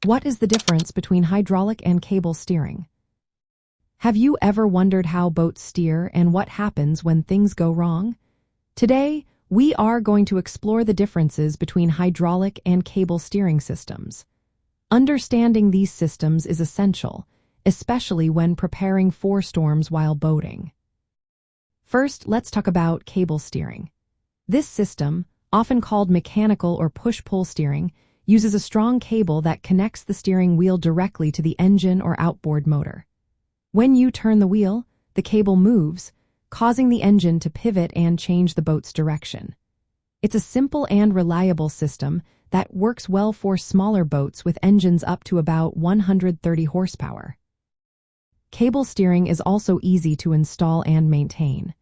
What is the difference between hydraulic and cable steering? Have you ever wondered how boats steer and what happens when things go wrong? Today, we are going to explore the differences between hydraulic and cable steering systems. Understanding these systems is essential, especially when preparing for storms while boating. First, let's talk about cable steering. This system, often called mechanical or push-pull steering, uses a strong cable that connects the steering wheel directly to the engine or outboard motor. When you turn the wheel, the cable moves, causing the engine to pivot and change the boat's direction. It's a simple and reliable system that works well for smaller boats with engines up to about 130 horsepower. Cable steering is also easy to install and maintain.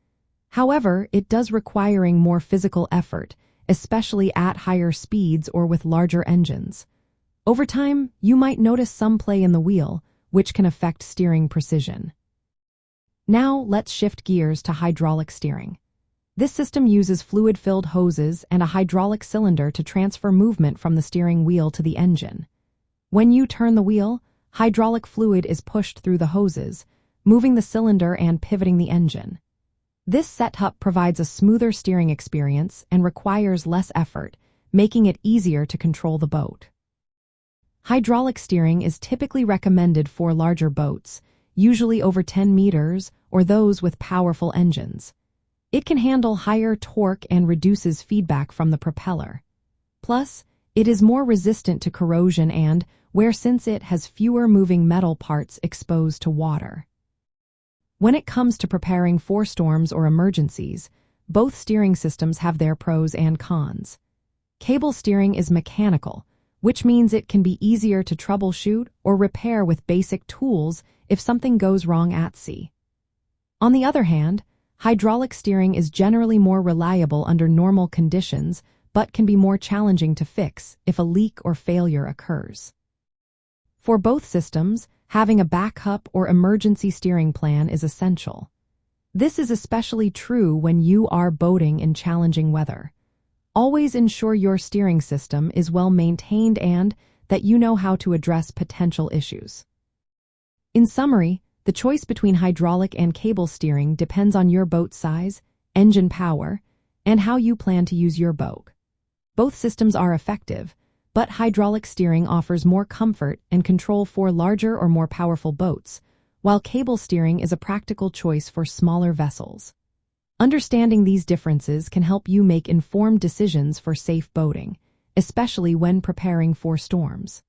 However, it does require more physical effort, especially at higher speeds or with larger engines. Over time, you might notice some play in the wheel, which can affect steering precision. Now, let's shift gears to hydraulic steering. This system uses fluid-filled hoses and a hydraulic cylinder to transfer movement from the steering wheel to the engine. When you turn the wheel, hydraulic fluid is pushed through the hoses, moving the cylinder and pivoting the engine. This setup provides a smoother steering experience and requires less effort, making it easier to control the boat. Hydraulic steering is typically recommended for larger boats, usually over 10 meters, or those with powerful engines. It can handle higher torque and reduces feedback from the propeller. Plus, it is more resistant to corrosion and wear since it has fewer moving metal parts exposed to water. When it comes to preparing for storms or emergencies, both steering systems have their pros and cons. Cable steering is mechanical, which means it can be easier to troubleshoot or repair with basic tools if something goes wrong at sea. On the other hand, hydraulic steering is generally more reliable under normal conditions, but can be more challenging to fix if a leak or failure occurs. For both systems, having a backup or emergency steering plan is essential. This is especially true when you are boating in challenging weather. Always ensure your steering system is well maintained and that you know how to address potential issues. In summary, the choice between hydraulic and cable steering depends on your boat size, engine power, and how you plan to use your boat. Both systems are effective, but hydraulic steering offers more comfort and control for larger or more powerful boats, while cable steering is a practical choice for smaller vessels. Understanding these differences can help you make informed decisions for safe boating, especially when preparing for storms.